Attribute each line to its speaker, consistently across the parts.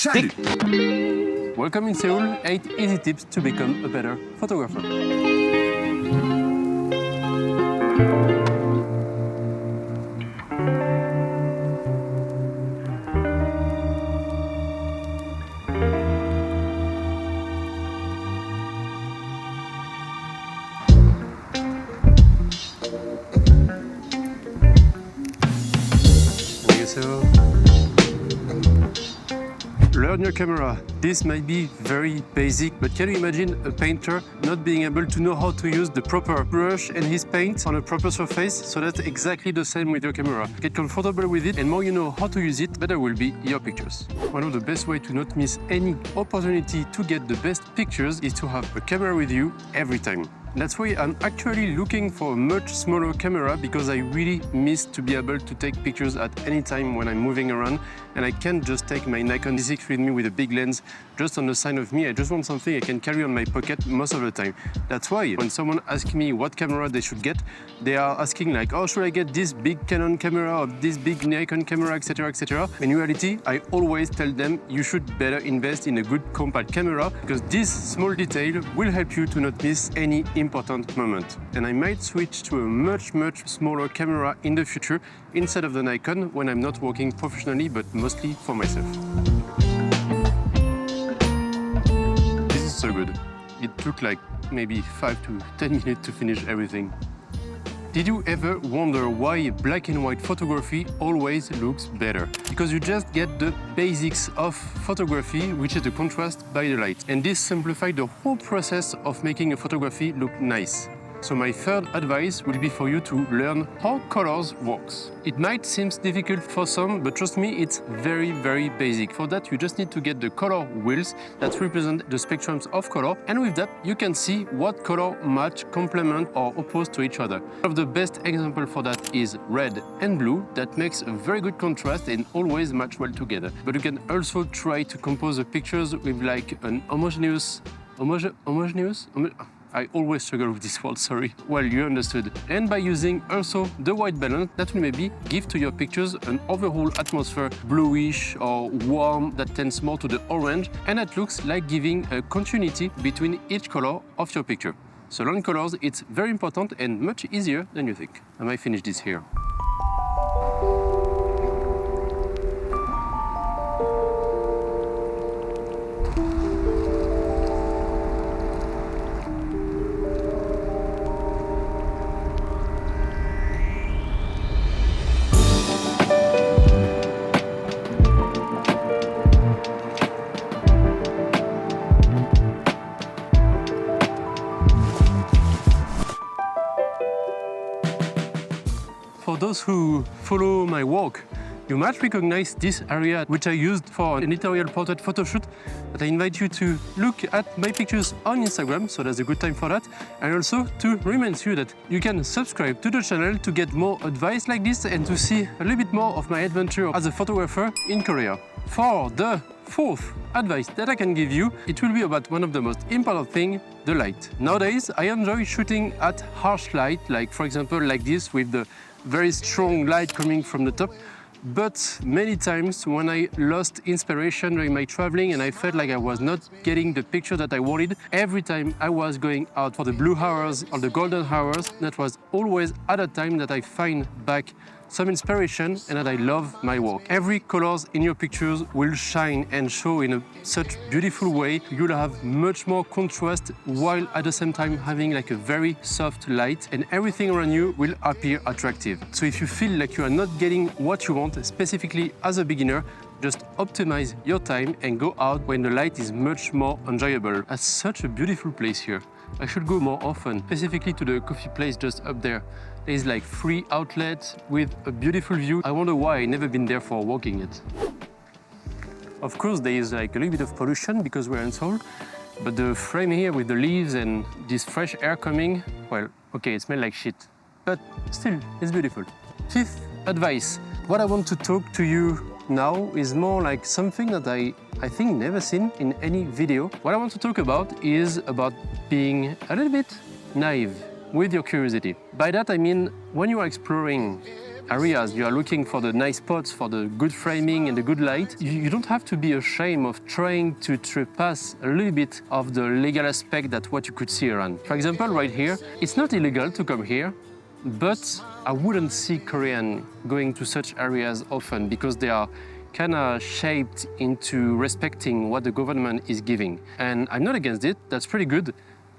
Speaker 1: Salut!
Speaker 2: Welcome in Seoul, 8 easy tips to become a better photographer. So, learn your camera. This might be very basic, but can you imagine a painter not being able to know how to use the proper brush and his paint on a proper surface? So that's exactly the same with your camera. Get comfortable with it, and more you know how to use it, better will be your pictures. One of the best ways to not miss any opportunity to get the best pictures is to have a camera with you every time. That's why I'm actually looking for a much smaller camera, because I really miss to be able to take pictures at any time when I'm moving around, and I can't just take my Nikon D6 with me with a big lens just on the side of me. I just want something I can carry on my pocket most of the time. That's why when someone asks me what camera they should get, they are asking like, oh, should I get this big Canon camera or this big Nikon camera, etc., etc. In reality, I always tell them you should better invest in a good compact camera, because this small detail will help you to not miss any important moment. And I might switch to a much smaller camera in the future instead of the Nikon when I'm not working professionally, but mostly for myself. This is so good. It took like maybe 5 to 10 minutes to finish everything. Did you ever wonder why black and white photography always looks better? Because you just get the basics of photography, which is the contrast by the light. And this simplifies the whole process of making a photography look nice. So my third advice will be for you to learn how colors works. It might seem difficult for some, but trust me, it's very basic. For that, you just need to get the color wheels that represent the spectrums of color, and with that, you can see what color match, complement, or oppose to each other. One of the best example for that is red and blue. That makes a very good contrast and always match well together. But you can also try to compose the pictures with like an homogeneous. I always struggle with this word, sorry. Well, you understood. And by using also the white balance, that will maybe give to your pictures an overall atmosphere bluish or warm that tends more to the orange, and that looks like giving a continuity between each color of your picture. So learn colors, it's very important and much easier than you think. I might finish this here. For those who follow my work, you might recognize this area which I used for an editorial portrait photo shoot, but I invite you to look at my pictures on Instagram, so that's a good time for that, and also to remind you that you can subscribe to the channel to get more advice like this and to see a little bit more of my adventure as a photographer in Korea. For the fourth advice that I can give you, it will be about one of the most important things, the light. Nowadays, I enjoy shooting at harsh light, like for example like this with the very strong light coming from the top. But many times when I lost inspiration during my traveling and I felt like I was not getting the picture that I wanted, every time I was going out for the blue hours or the golden hours, that was always at a time that I find back some inspiration and that I love my work. Every colors in your pictures will shine and show in such beautiful way. You'll have much more contrast while at the same time having like a very soft light, and everything around you will appear attractive. So if you feel like you are not getting what you want, specifically as a beginner, just optimize your time and go out when the light is much more enjoyable. It's such a beautiful place here. I should go more often, specifically to the coffee place just up there. There's like 3 outlets with a beautiful view. I wonder why I've never been there for walking it. Of course, there is like a little bit of pollution because we're in Seoul, but the frame here with the leaves and this fresh air coming, well, okay, it smells like shit, but still, it's beautiful. Fifth advice. What I want to talk to you now is more like something that I think never seen in any video. What I want to talk about is about being a little bit naive with your curiosity. By that I mean when you are exploring areas, you are looking for the nice spots, for the good framing and the good light, you don't have to be ashamed of trying to trespass a little bit of the legal aspect that what you could see around. For example, right here, it's not illegal to come here, but I wouldn't see Korean going to such areas often because they are kind of shaped into respecting what the government is giving. And I'm not against it, that's pretty good.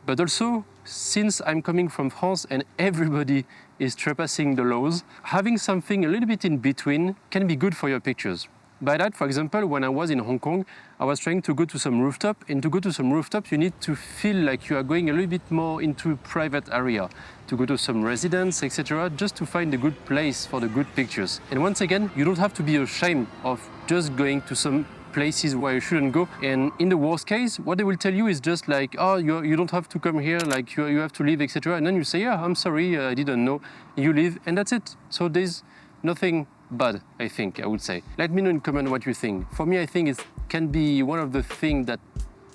Speaker 2: But also, since I'm coming from France and everybody is trespassing the laws, having something a little bit in between can be good for your pictures. By that, for example, when I was in Hong Kong, I was trying to go to some rooftop, and to go to some rooftop, you need to feel like you are going a little bit more into a private area, to go to some residence, etc., just to find a good place for the good pictures. And once again, you don't have to be ashamed of just going to some places where you shouldn't go. And in the worst case, what they will tell you is just like, oh, you don't have to come here, like you have to leave, etc. And then you say, yeah, I'm sorry, I didn't know. You leave, and that's it. So there's nothing bad, I think, I would say. Let me know in comment what you think. For me, I think it can be one of the things that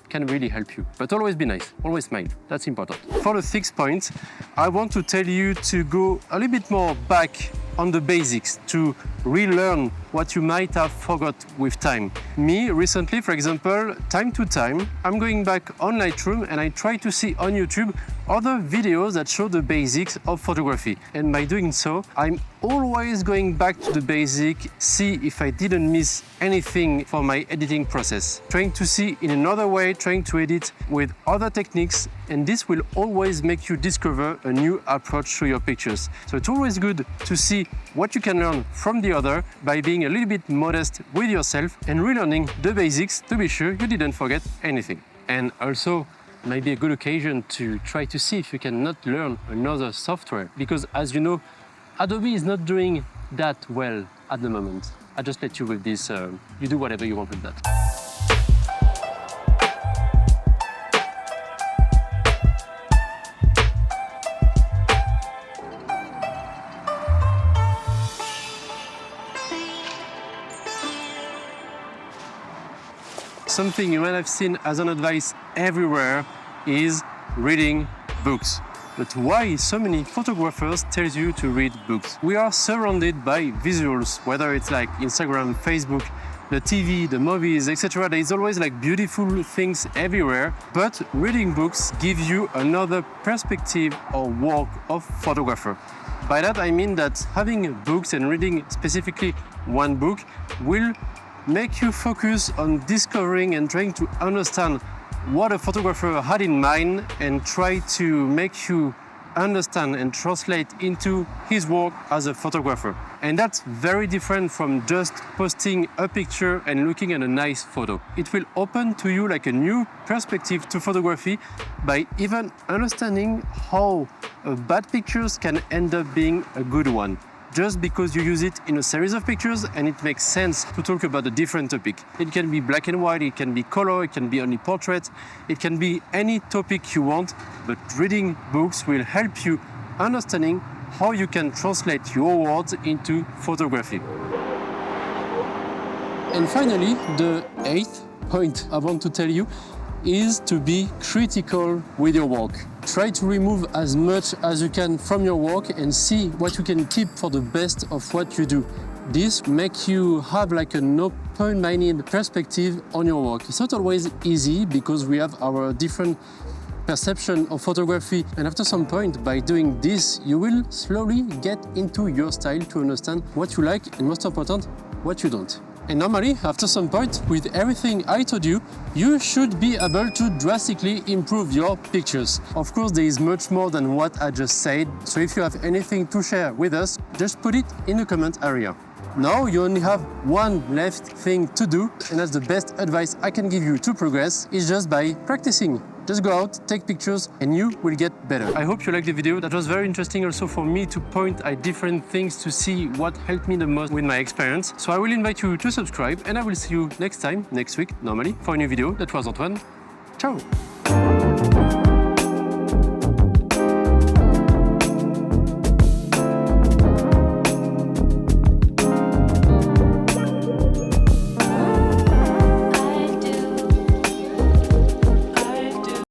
Speaker 2: can really help you. But always be nice, always smile, that's important. For the 6th point, I want to tell you to go a little bit more back on the basics, to relearn what you might have forgot with time. Me, recently, for example, time to time, I'm going back on Lightroom and I try to see on YouTube other videos that show the basics of photography. And by doing so, I'm always going back to the basic, see if I didn't miss anything for my editing process. Trying to see in another way, trying to edit with other techniques, and this will always make you discover a new approach to your pictures. So it's always good to see what you can learn from the other by being a little bit modest with yourself and relearning the basics to be sure you didn't forget anything. And also, might be a good occasion to try to see if you can not learn another software, because as you know, Adobe is not doing that well at the moment. I just let you with this, you do whatever you want with that. Something you might have seen as an advice everywhere is reading books. But why so many photographers tell you to read books? We are surrounded by visuals, whether it's like Instagram, Facebook, the TV, the movies, etc. There is always like beautiful things everywhere, but reading books give you another perspective or work of photographer. By that I mean that having books and reading specifically one book will make you focus on discovering and trying to understand what a photographer had in mind and try to make you understand and translate into his work as a photographer. And that's very different from just posting a picture and looking at a nice photo. It will open to you like a new perspective to photography by even understanding how bad pictures can end up being a good one, just because you use it in a series of pictures and it makes sense to talk about a different topic. It can be black and white, it can be color, it can be only portrait, it can be any topic you want, but reading books will help you understanding how you can translate your words into photography. And finally, the 8th point I want to tell you is to be critical with your work. Try to remove as much as you can from your work and see what you can keep for the best of what you do. This makes you have like an open-minded perspective on your work. It's not always easy because we have our different perception of photography, and after some point, by doing this, you will slowly get into your style to understand what you like and, most important, what you don't. And normally, after some point, with everything I told you, you should be able to drastically improve your pictures. Of course, there is much more than what I just said, so if you have anything to share with us, just put it in the comment area. Now you only have one left thing to do, and that's the best advice I can give you to progress, is just by practicing. Just go out, take pictures, and you will get better. I hope you liked the video. That was very interesting also for me to point at different things to see what helped me the most with my experience. So I will invite you to subscribe, and I will see you next time, next week, normally, for a new video. That was Antoine. Ciao!